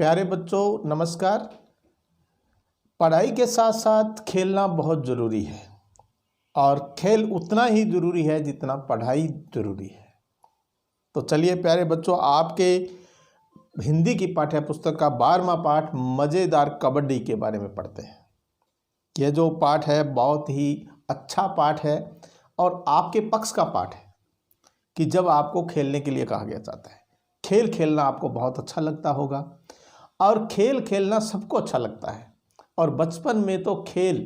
प्यारे बच्चों नमस्कार। पढ़ाई के साथ साथ खेलना बहुत ज़रूरी है और खेल उतना ही ज़रूरी है जितना पढ़ाई ज़रूरी है। तो चलिए प्यारे बच्चों, आपके हिंदी की पाठ्य पुस्तक का 12वां पाठ मज़ेदार कबड्डी के बारे में पढ़ते हैं। यह जो पाठ है बहुत ही अच्छा पाठ है और आपके पक्ष का पाठ है कि जब आपको खेलने के लिए कहा गया जाता है। खेल खेलना आपको बहुत अच्छा लगता होगा और खेल खेलना सबको अच्छा लगता है। और बचपन में तो खेल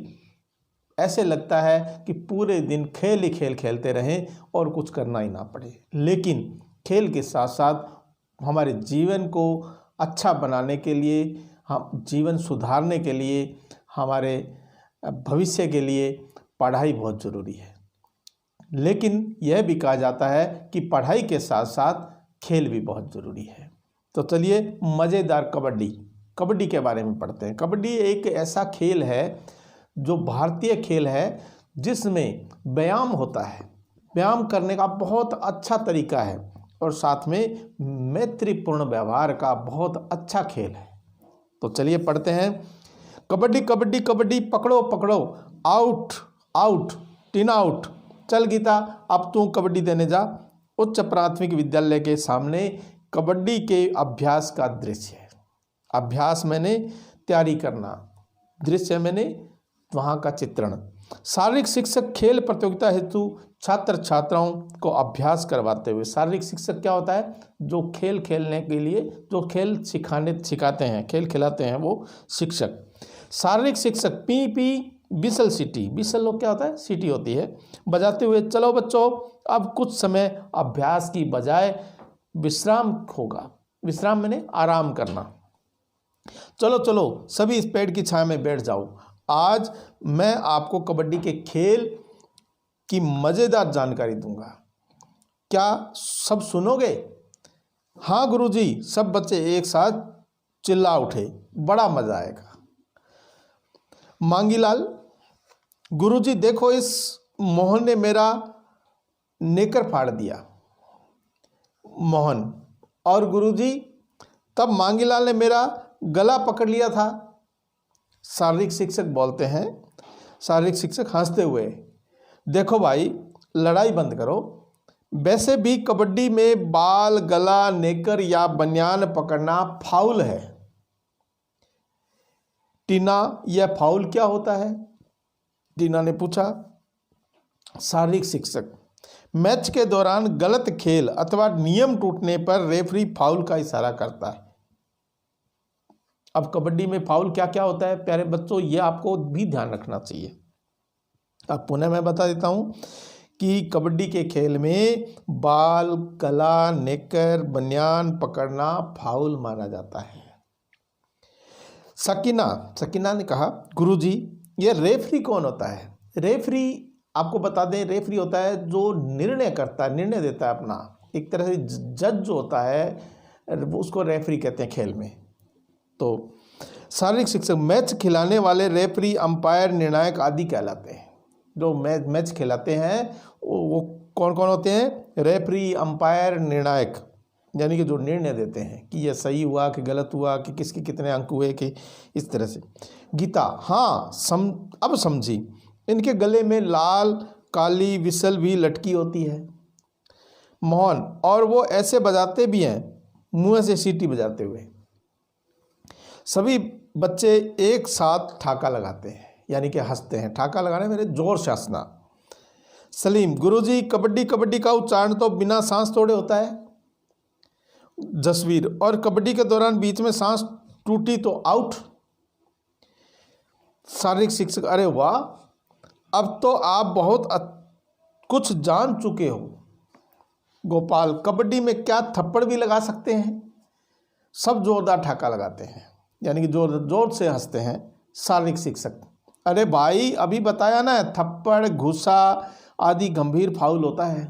ऐसे लगता है कि पूरे दिन खेल ही खेल खेलते रहें और कुछ करना ही ना पड़े। लेकिन खेल के साथ साथ हमारे जीवन को अच्छा बनाने के लिए, हम जीवन सुधारने के लिए, हमारे भविष्य के लिए पढ़ाई बहुत ज़रूरी है। लेकिन यह भी कहा जाता है कि पढ़ाई के साथ साथ खेल भी बहुत ज़रूरी है। तो चलिए मज़ेदार कबड्डी के बारे में पढ़ते हैं। कबड्डी एक ऐसा खेल है जो भारतीय खेल है जिसमें व्यायाम होता है। व्यायाम करने का बहुत अच्छा तरीका है और साथ में मैत्रीपूर्ण व्यवहार का बहुत अच्छा खेल है। तो चलिए पढ़ते हैं। कबड्डी कबड्डी कबड्डी, पकड़ो पकड़ो, आउट आउट, टीना आउट। चल गीता, अब तू कबड्डी देने जा। उच्च प्राथमिक विद्यालय के सामने कबड्डी के अभ्यास का दृश्य है। अभ्यास मैंने तैयारी करना, दृश्य मैंने वहाँ का चित्रण। शारीरिक शिक्षक खेल प्रतियोगिता हेतु छात्र छात्राओं को अभ्यास करवाते हुए। शारीरिक शिक्षक क्या होता है? जो खेल खेलने के लिए जो खेल सिखाते हैं, खेल खिलाते हैं, वो शिक्षक। शारीरिक शिक्षक पी पी बिसल सिटी, बिसल लोग क्या होता है? सिटी होती है, बजाते हुए चलो बच्चों अब कुछ समय अभ्यास की बजाय विश्राम होगा। विश्राम मैंने आराम करना। चलो चलो सभी इस पेड़ की छाया में बैठ जाओ। आज मैं आपको कबड्डी के खेल की मज़ेदार जानकारी दूंगा। क्या सब सुनोगे? हाँ गुरुजी, सब बच्चे एक साथ चिल्ला उठे। बड़ा मजा आएगा। मांगीलाल, गुरुजी देखो इस मोहन ने मेरा नेकर फाड़ दिया। मोहन, और गुरुजी तब मांगीलाल ने मेरा गला पकड़ लिया था। शारीरिक शिक्षक बोलते हैं। शारीरिक शिक्षक हंसते हुए, देखो भाई लड़ाई बंद करो। वैसे भी कबड्डी में बाल, गला, नेकर या बनियान पकड़ना फाउल है। टीना, यह फाउल क्या होता है? टीना ने पूछा। शारीरिक शिक्षक, मैच के दौरान गलत खेल अथवा नियम टूटने पर रेफरी फाउल का इशारा करता है। अब कबड्डी में फाउल क्या क्या होता है प्यारे बच्चों, ये आपको भी ध्यान रखना चाहिए। अब पुनः मैं बता देता हूँ कि कबड्डी के खेल में बाल, गला, नेकर, बनियान पकड़ना फाउल माना जाता है। सकीना ने कहा, गुरुजी ये रेफरी कौन होता है? रेफरी आपको बता दें, रेफरी होता है जो निर्णय करता है, निर्णय देता है अपना। एक तरह से जज जो होता है उसको रेफरी कहते हैं खेल में। तो शारीरिक शिक्षक, मैच खिलाने वाले रेफरी, अंपायर, निर्णायक आदि कहलाते हैं। जो मैच खिलाते हैं वो कौन कौन होते हैं? रेफरी, अंपायर, निर्णायक, यानी कि जो निर्णय देते हैं कि यह सही हुआ कि गलत हुआ, कि किसके कितने अंक हुए, कि इस तरह से। गीता, हाँ अब समझी। इनके गले में लाल काली विसल भी लटकी होती है। मोहन, और वो ऐसे बजाते भी हैं, मुंह से सीटी बजाते हुए। सभी बच्चे एक साथ ठाका लगाते हैं, यानी कि हंसते हैं। ठाका लगाने मेरे जोर से हंसना। सलीम, गुरुजी कबड्डी कबड्डी का उच्चारण तो बिना सांस तोड़े होता है। जसवीर, और कबड्डी के दौरान बीच में सांस टूटी तो आउट। शारीरिक शिक्षक, अरे वाह, अब तो आप बहुत कुछ जान चुके हो। गोपाल, कबड्डी में क्या थप्पड़ भी लगा सकते हैं? सब जोरदार ठाका लगाते हैं, यानी कि जोर से हंसते हैं। शारीरिक शिक्षक, अरे भाई अभी बताया ना, थप्पड़, घुसा आदि गंभीर फाउल होता है।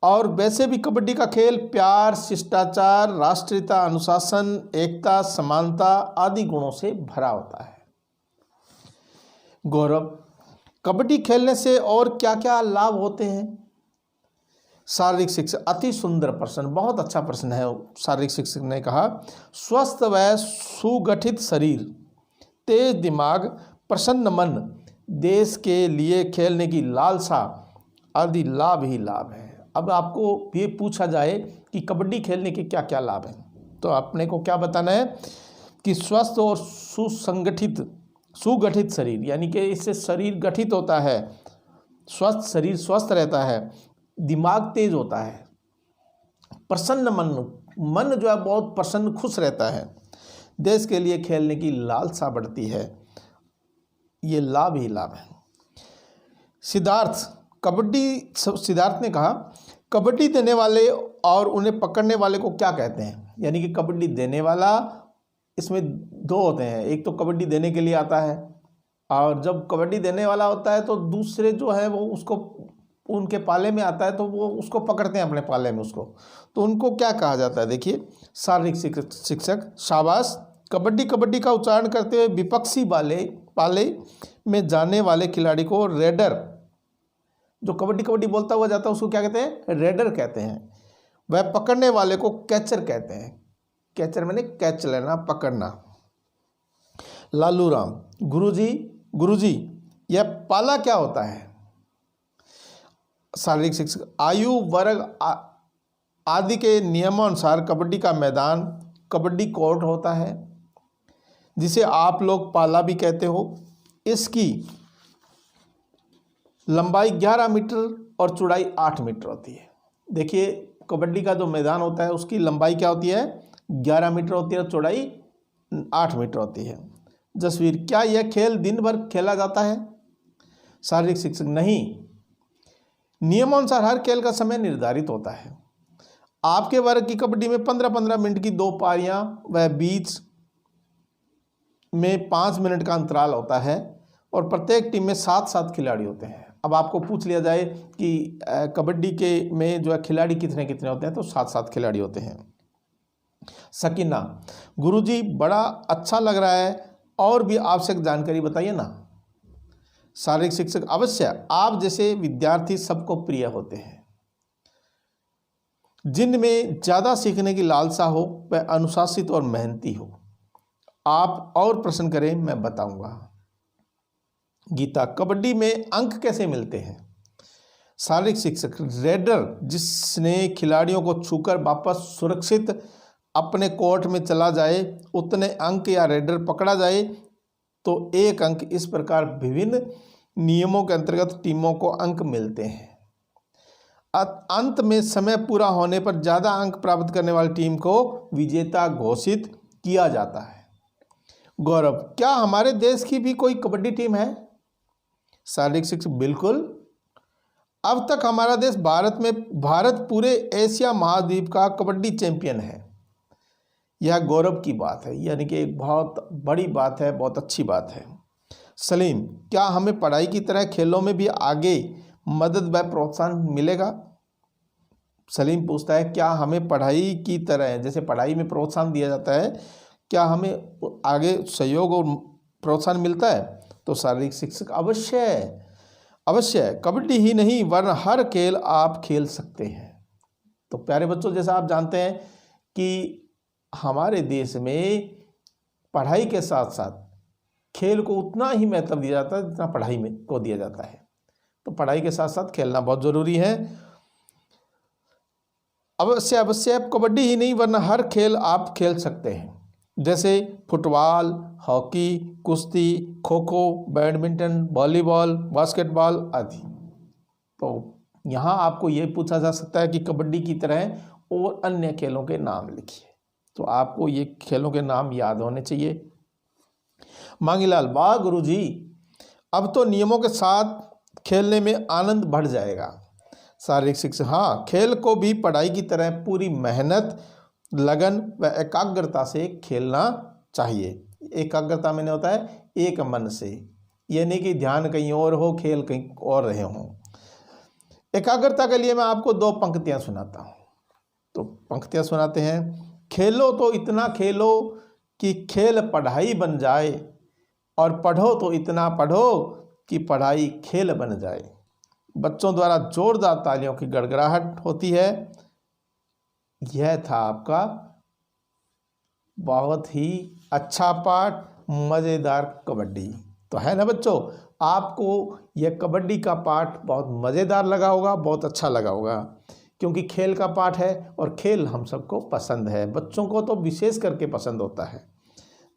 और वैसे भी कबड्डी का खेल प्यार, शिष्टाचार, राष्ट्रीयता, अनुशासन, एकता, समानता आदि गुणों से भरा होता है। गौरव, कबड्डी खेलने से और क्या क्या लाभ होते हैं? शारीरिक शिक्षक, अति सुंदर प्रश्न, बहुत अच्छा प्रश्न है। शारीरिक शिक्षक ने कहा, स्वस्थ व सुगठित शरीर, तेज दिमाग, प्रसन्न मन, देश के लिए खेलने की लालसा आदि लाभ ही लाभ है। अब आपको ये पूछा जाए कि कबड्डी खेलने के क्या क्या लाभ हैं, तो आपने को क्या बताना है कि स्वस्थ और सुगठित शरीर, यानी कि इससे शरीर गठित होता है, स्वस्थ शरीर स्वस्थ रहता है, दिमाग तेज होता है, प्रसन्न मन जो है बहुत प्रसन्न खुश रहता है, देश के लिए खेलने की लालसा बढ़ती है, ये लाभ ही लाभ है। सिद्धार्थ ने कहा, कबड्डी देने वाले और उन्हें पकड़ने वाले को क्या कहते हैं? यानी कि कबड्डी देने वाला, इसमें दो होते हैं, एक तो कबड्डी देने के लिए आता है, और जब कबड्डी देने वाला होता है तो दूसरे जो है वो उसको उनके पाले में आता है तो वो उसको पकड़ते हैं अपने पाले में उसको, तो उनको क्या कहा जाता है? देखिए, शारीरिक शिक्षक, शाबाश। कबड्डी का उच्चारण करते हुए विपक्षी पाले में जाने वाले खिलाड़ी को रेडर, जो कबड्डी बोलता हुआ जाता है उसको क्या कहते हैं? रेडर कहते हैं। वह पकड़ने वाले को कैचर कहते हैं। कैचर मैंने कैच लेना, पकड़ना। लालू राम, गुरुजी यह पाला क्या होता है? शारीरिक शिक्षक, आयु वर्ग आदि के नियमानुसार कबड्डी का मैदान कबड्डी कोर्ट होता है, जिसे आप लोग पाला भी कहते हो। इसकी लंबाई 11 मीटर और चौड़ाई 8 मीटर होती है। देखिए, कबड्डी का जो मैदान होता है उसकी लंबाई क्या होती है? 11 मीटर होती है और चौड़ाई 8 मीटर होती है। जसवीर, क्या यह खेल दिन भर खेला जाता है? शारीरिक शिक्षक, नहीं, नियमानुसार हर खेल का समय निर्धारित होता है। आपके वर्ग की कबड्डी में 15-15 मिनट की 2 पारियां व बीच में 5 मिनट का अंतराल होता है, और प्रत्येक टीम में 7-7 खिलाड़ी होते हैं। अब आपको पूछ लिया जाए कि कबड्डी के में जो है खिलाड़ी कितने कितने होते हैं, तो 7-7 खिलाड़ी होते हैं। सकीना, गुरुजी बड़ा अच्छा लग रहा है, और भी आवश्यक जानकारी बताइए ना। शारीरिक शिक्षक, अवश्य, आप जैसे विद्यार्थी सबको प्रिय होते हैं। जिनमें ज़्यादा सीखने की लालसा हो वह अनुशासित और मेहनती हो। आप और प्रश्न करें, मैं बताऊंगा। गीता, कबड्डी में अंक कैसे मिलते हैं? शारीरिक शिक्षक, रेडर जिसने खिलाड़ियों को छूकर वापस सुरक्षित अपने कोर्ट में चला जाए उतने अंक, या रेडर पकड़ा जाए तो 1 अंक। इस प्रकार विभिन्न नियमों के अंतर्गत टीमों को अंक मिलते हैं। अंत में समय पूरा होने पर ज़्यादा अंक प्राप्त करने वाली टीम को विजेता घोषित किया जाता है। गौरव, क्या हमारे देश की भी कोई कबड्डी टीम है? शारीरिक शिक्षक, बिल्कुल। अब तक हमारा देश भारत पूरे एशिया महाद्वीप का कबड्डी चैंपियन है। यह गौरव की बात है, यानी कि एक बहुत बड़ी बात है, बहुत अच्छी बात है। सलीम, क्या हमें पढ़ाई की तरह खेलों में भी आगे मदद व प्रोत्साहन मिलेगा? सलीम पूछता है, क्या हमें पढ़ाई की तरह, जैसे पढ़ाई में प्रोत्साहन दिया जाता है, क्या हमें आगे सहयोग और प्रोत्साहन मिलता है? तो शारीरिक शिक्षक, अवश्य, कबड्डी ही नहीं वरना हर खेल आप खेल सकते हैं। तो प्यारे बच्चों, जैसा आप जानते हैं कि हमारे देश में पढ़ाई के साथ साथ खेल को उतना ही महत्व दिया जाता है जितना पढ़ाई में को दिया जाता है। तो पढ़ाई के साथ साथ खेलना बहुत ज़रूरी है। अवश्य, कबड्डी ही नहीं वरना हर खेल आप खेल सकते हैं, जैसे फुटबॉल, हॉकी, कुश्ती, kho kho, badminton, volleyball, basketball आदि। तो यहाँ आपको ये पूछा जा सकता है कि कबड्डी की तरह और अन्य खेलों के नाम लिखिए, तो आपको ये खेलों के नाम याद होने चाहिए। मांगीलाल, वाह गुरुजी, अब तो नियमों के साथ खेलने में आनंद बढ़ जाएगा। शारीरिक शिक्षा, हाँ, खेल को भी पढ़ाई की तरह पूरी मेहनत, लगन व एकाग्रता से खेलना चाहिए। एकाग्रता में होता है एक मन से, ये नहीं कि ध्यान कहीं और हो, खेल कहीं और रहे हों। एकाग्रता के लिए मैं आपको 2 पंक्तियां सुनाता हूँ। तो पंक्तियां सुनाते हैं। खेलो तो इतना खेलो कि खेल पढ़ाई बन जाए, और पढ़ो तो इतना पढ़ो कि पढ़ाई खेल बन जाए। बच्चों द्वारा जोरदार तालियों की गड़गड़ाहट होती है। यह था आपका बहुत ही अच्छा पाठ, मज़ेदार कबड्डी। तो है ना बच्चों, आपको यह कबड्डी का पाठ बहुत मज़ेदार लगा होगा, बहुत अच्छा लगा होगा, क्योंकि खेल का पाठ है और खेल हम सबको पसंद है, बच्चों को तो विशेष करके पसंद होता है।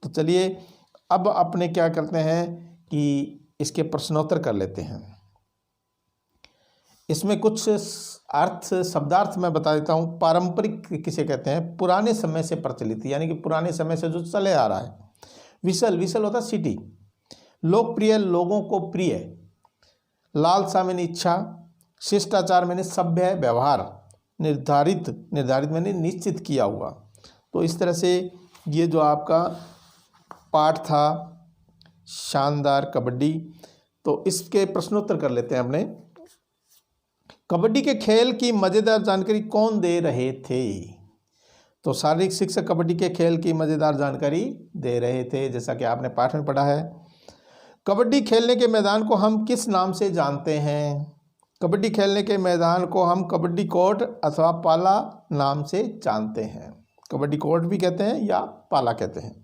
तो चलिए अब अपने क्या करते हैं कि इसके प्रश्नोत्तर कर लेते हैं। इसमें कुछ अर्थ, शब्दार्थ मैं बता देता हूँ। पारंपरिक किसे कहते हैं? पुराने समय से प्रचलित, यानी कि पुराने समय से जो चले आ रहा है। विशल, विशल होता है सिटी। लोकप्रिय, लोगों को प्रिय। लालसा मैंने इच्छा। शिष्टाचार मैंने सभ्य व्यवहार। निर्धारित, निर्धारित मैंने निश्चित किया हुआ। तो इस तरह से ये जो आपका पाठ था शानदार कबड्डी, तो इसके प्रश्नोत्तर कर लेते हैं अपने। कबड्डी के खेल की मज़ेदार जानकारी कौन दे रहे थे? तो शारीरिक शिक्षक कबड्डी के खेल की मज़ेदार जानकारी दे रहे थे, जैसा कि आपने पाठ में पढ़ा है। कबड्डी खेलने के मैदान को हम किस नाम से जानते हैं? कबड्डी खेलने के मैदान को हम कबड्डी कोर्ट अथवा पाला नाम से जानते हैं। कबड्डी कोर्ट भी कहते हैं या पाला कहते हैं।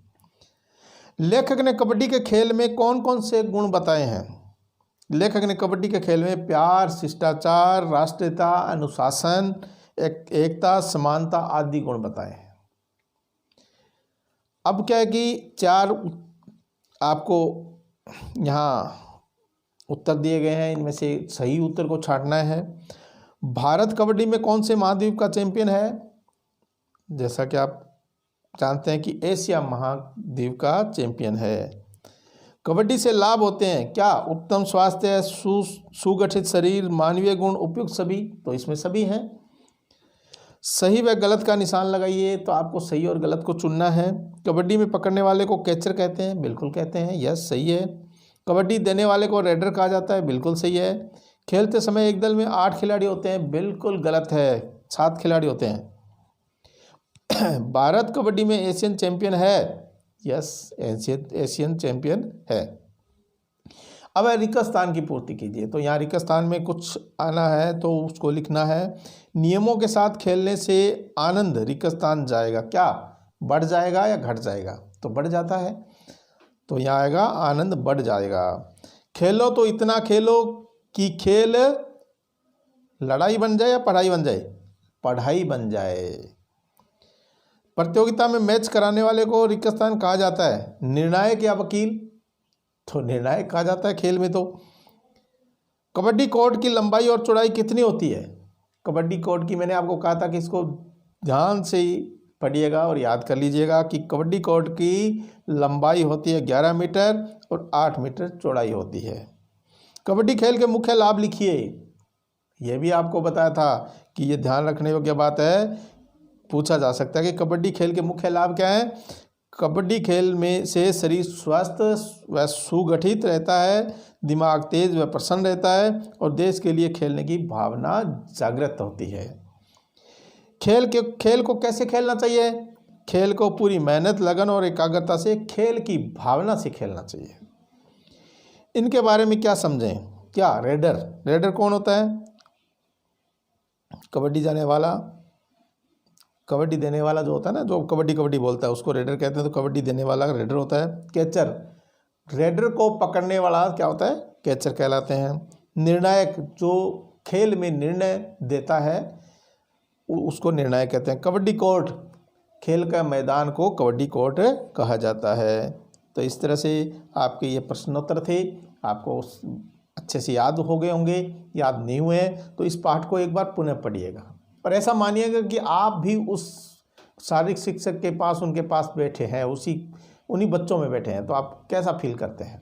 लेखक ने कबड्डी के खेल में कौन कौन से गुण बताए हैं? लेखक ने कबड्डी के खेल में प्यार, शिष्टाचार, राष्ट्रीयता, अनुशासन, एकता, समानता आदि गुण बताए हैं। अब क्या है कि 4 आपको यहाँ उत्तर दिए गए हैं, इनमें से सही उत्तर को छांटना है। भारत कबड्डी में कौन से महाद्वीप का चैंपियन है? जैसा कि आप जानते हैं कि एशिया महाद्वीप का चैंपियन है। कबड्डी से लाभ होते हैं क्या? उत्तम स्वास्थ्य, सुगठित शरीर, मानवीय गुण, उपयुक्त सभी। तो इसमें सभी हैं। सही व गलत का निशान लगाइए। तो आपको सही और गलत को चुनना है। कबड्डी में पकड़ने वाले को कैचर कहते हैं। बिल्कुल कहते हैं, यस सही है। कबड्डी देने वाले को रेडर कहा जाता है। बिल्कुल सही है। खेलते समय एक दल में 8 खिलाड़ी होते हैं। बिल्कुल गलत है, 7 खिलाड़ी होते हैं। भारत कबड्डी में एशियन चैंपियन है। यस, एशियन चैंपियन है। अब रिक्त स्थान की पूर्ति कीजिए। तो यहाँ रिक्त स्थान में कुछ आना है तो उसको लिखना है। नियमों के साथ खेलने से आनंद रिक्त स्थान जाएगा क्या? बढ़ जाएगा या घट जाएगा? तो बढ़ जाता है, तो यहाँ आएगा आनंद बढ़ जाएगा। खेलो तो इतना खेलो कि खेल लड़ाई बन जाए या पढ़ाई बन जाए? पढ़ाई बन जाए। प्रतियोगिता में मैच कराने वाले को रिक्त स्थान कहा जाता है। निर्णायक या वकील? तो निर्णायक कहा जाता है खेल में। तो कबड्डी कोर्ट की लंबाई और चौड़ाई कितनी होती है? कबड्डी कोर्ट की मैंने आपको कहा था कि इसको ध्यान से ही पढ़िएगा और याद कर लीजिएगा कि कबड्डी कोर्ट की लंबाई होती है 11 मीटर और 8 मीटर चौड़ाई होती है। कबड्डी खेल के मुख्य लाभ लिखिए। यह भी आपको बताया था कि ये ध्यान रखने योग्य बात है। पूछा जा सकता है कि कबड्डी खेल के मुख्य लाभ क्या हैं? कबड्डी खेल में से शरीर स्वस्थ व सुगठित रहता है, दिमाग तेज व प्रसन्न रहता है और देश के लिए खेलने की भावना जागृत होती है। खेल को कैसे खेलना चाहिए? खेल को पूरी मेहनत, लगन और एकाग्रता से, खेल की भावना से खेलना चाहिए। इनके बारे में क्या समझें? क्या रेडर? रेडर कौन होता है? कबड्डी जाने वाला, कबड्डी देने वाला जो होता है ना, जो कबड्डी कबड्डी बोलता है उसको रेडर कहते हैं। तो कबड्डी देने वाला रेडर होता है। कैचर, रेडर को पकड़ने वाला क्या होता है? कैचर कहलाते हैं। निर्णायक, जो खेल में निर्णय देता है उसको निर्णायक कहते हैं। कबड्डी कोर्ट, खेल का मैदान को कबड्डी कोर्ट कहा जाता है। तो इस तरह से आपके ये प्रश्नोत्तर थे, आपको अच्छे से याद हो गए होंगे। याद नहीं हुए तो इस पाठ को एक बार पुनः पढ़िएगा। पर ऐसा मानिएगा कि आप भी उस शारीरिक शिक्षक के पास, उनके पास बैठे हैं, उन्हीं बच्चों में बैठे हैं, तो आप कैसा फील करते हैं?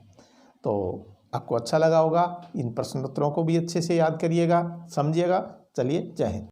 तो आपको अच्छा लगा होगा। इन प्रश्नोत्तरों को भी अच्छे से याद करिएगा, समझिएगा। चलिए, जय हिंद।